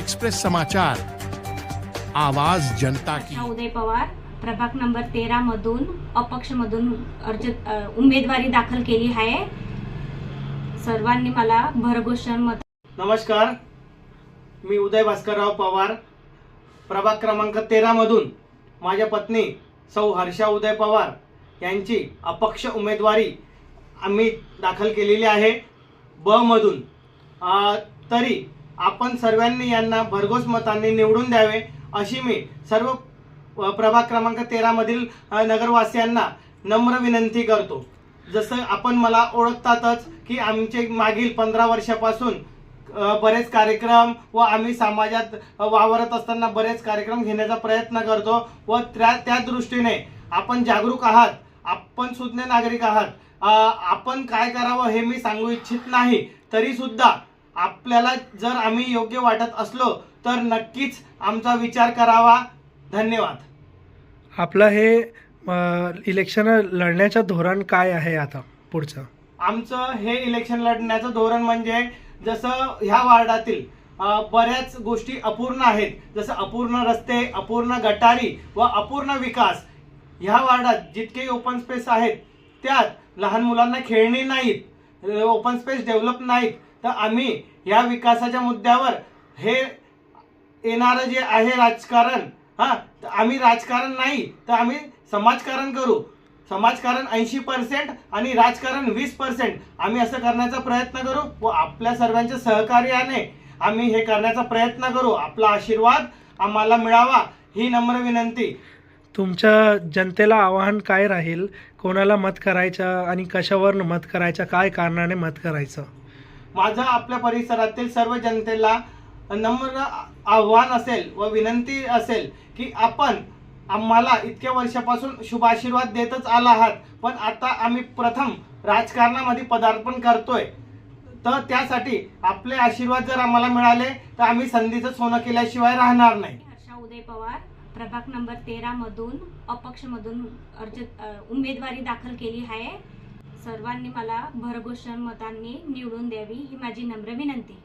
Express समाचार, आवाज जनता की। उदय पवार प्रभाग नंबर 13 मधून अपक्ष मधून उमेदवारी दाखल केली आहे। सर्वांनी मला भरघोस मत। नमस्कार, मी उदय भास्करराव पवार प्रभाग क्रमांक 13 मधून माझ्या पत्नी सौ हर्षा उदय पवार यांची अपक्ष उमेदवारी आम्ही दाखल केलेली आहे ब मधून। तरी आपण सर्वांनी यांना भरघोस मतांनी निवडून द्यावे अशी मी सर्व प्रभाग क्रमांक 13 मधील नगरवासियांना नम्र विनंती करतो। जसं आपण मला ओळखतातच की आमचे मागील 15 वर्षापासून बरेच कार्यक्रम व आम्ही समाजात वावरत असताना बरेच कार्यक्रम घेण्याचा प्रयत्न करतो व त्या दृष्टीने आपण जागरूक आहात, आपण सुज्ञ नागरिक आहात। आपण काय करावं हे मी सांगू इच्छित नाही, तरी सुद्धा आपल्याला जर आम्ही योग्य वाटत असलो तर नक्कीच आमचा विचार करावा। धन्यवाद। आपलं हे इलेक्शन लढण्याचं धोरण काय आहे आता पुढचं? आमचं हे इलेक्शन लढण्याचं धोरण म्हणजे जसं ह्या वार्डातील बऱ्याच गोष्टी अपूर्ण आहेत, जसं अपूर्ण रस्ते, अपूर्ण गटारी व अपूर्ण विकास। ह्या वार्डात जितके ओपन स्पेस आहेत त्यात लहान मुलांना खेळणी नाहीत, ओपन स्पेस डेव्हलप नाहीत, तर आम्ही या विकासाच्या मुद्द्यावर हे येणारं जे आहे राजकारण, आम्ही राजकारण नाही तर आम्ही समाजकारण करू। समाजकारण 80% आणि राजकारण 20% आम्ही असं करण्याचा प्रयत्न करू व आपल्या सर्वांच्या सहकार्याने आम्ही हे करण्याचा प्रयत्न करू। आपला आशीर्वाद आम्हाला मिळावा ही नम्र विनंती। तुमच्या जनतेला आवाहन काय राहील? कोणाला मत करायचं आणि कशावर मत करायचं, काय कारणाने मत करायचं? माझं आपल्या परिसरातील सर्व जनतेला नम्र आव्हान असेल व विनंती असेल की आपण आम्हाला इतक्या वर्षापासून शुभ आशीर्वाद देतच आला आहात, पण आता आम्ही प्रथम राजकारणामध्ये पदार्पण करतोय, तर त्यासाठी आपले आशीर्वाद जर आम्हाला मिळाले तर आम्ही संधीचं सोनं केल्याशिवाय राहणार नाही। हर्षा उदय पवार प्रभाग नंबर 13 मधून अपक्ष मधून उमेदवारी दाखल केली आहे। सर्वांनी मला भरघोस मतांनी निवडून द्यावी ही माझी नम्र विनंती।